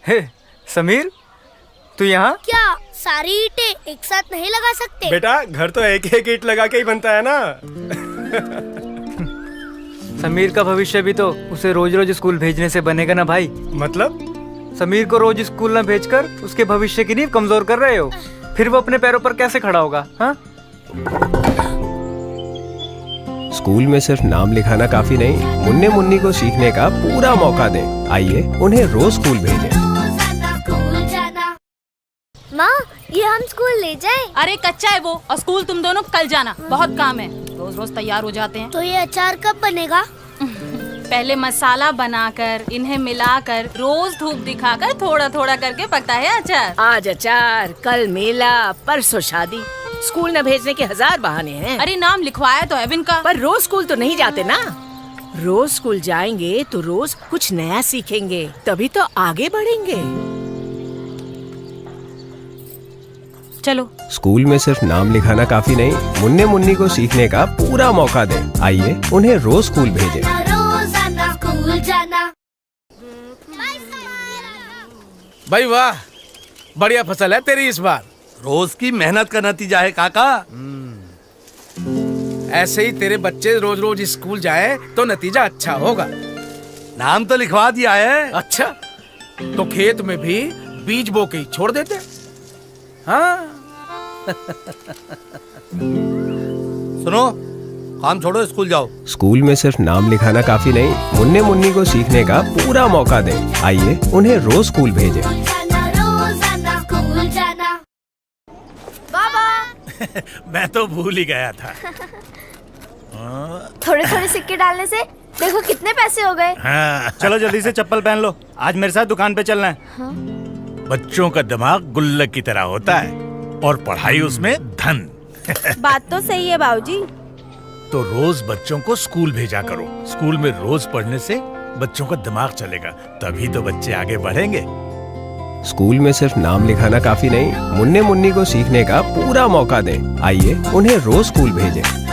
हे समीर, तू यहाँ? क्या सारी ईंटें एक साथ नहीं लगा सकते? बेटा घर तो एक एक ईंट लगा के ही बनता है ना। समीर का भविष्य भी तो उसे रोज रोज स्कूल भेजने से बनेगा ना भाई। मतलब? समीर को रोज स्कूल न भेजकर उसके भविष्य की नींव कमजोर कर रहे हो। फिर वो अपने पैरों पर कैसे खड़ा होगा? हाँ? स्कूल में सिर्फ नाम लिखाना काफी नहीं, मुन्ने मुन्नी को सीखने का पूरा मौका दें। आइए उन्हें रोज स्कूल भेजें। माँ, ये हम स्कूल ले जाएं? अरे कच्चा है वो, और स्कूल तुम दोनों कल जाना, बहुत काम है। रोज रोज तैयार हो जाते हैं। तो ये अचार कब बनेगा? पहले मसाला बनाकर इन्हें मिलाकर रोज धूप दिखाकर थोड़ा थोड़ा करके पकता है अचार। आज अचार, कल मेला, परसों शादी। स्कूल न भेजने के 1000 बहाने हैं। अरे नाम लिखवाया तो है इनका। पर रोज स्कूल तो नहीं जाते ना। रोज स्कूल जाएंगे तो रोज कुछ नया सीखेंगे, तभी तो आगे बढ़ेंगे। चलो। स्कूल में सिर्फ नाम लिखाना काफी नहीं, मुन्ने मुन्नी को सीखने का पूरा मौका दें। आइए उन्हें रोज स्कूल भेजें। रोजाना स्कूल जाना। भाई वाह, बढ़िया फसल है तेरी इस बार। रोज की मेहनत का नतीजा है काका। ऐसे ही तेरे बच्चे रोज रोज स्कूल जाए तो नतीजा अच्छा होगा। नाम तो लिखवा दिया है। अच्छा, तो खेत में भी बीज बो के ही छोड़ देते। हाँ। सुनो, काम छोड़ो, स्कूल जाओ। स्कूल में सिर्फ नाम लिखाना काफी नहीं, मुन्ने मुन्नी को सीखने का पूरा मौका दें। आइए उन्हें रोज स्कूल भेजें। रोजाना स्कूल जाना। बाबा, मैं तो भूल ही गया था। थोड़े थोड़े सिक्के डालने से देखो कितने पैसे हो गए। हाँ। चलो जल्दी से चप्पल पहन लो, आज मेरे साथ दुकान पे चलना है। हाँ? बच्चों का दिमाग गुल्लक की तरह होता है और पढ़ाई उसमें धन। बात तो सही है बाबूजी। तो रोज बच्चों को स्कूल भेजा करो। स्कूल में रोज पढ़ने से बच्चों का दिमाग चलेगा, तभी तो बच्चे आगे बढ़ेंगे। स्कूल में सिर्फ नाम लिखाना काफी नहीं, मुन्ने मुन्नी को सीखने का पूरा मौका दें। आइए उन्हें रोज स्कूल भेजें।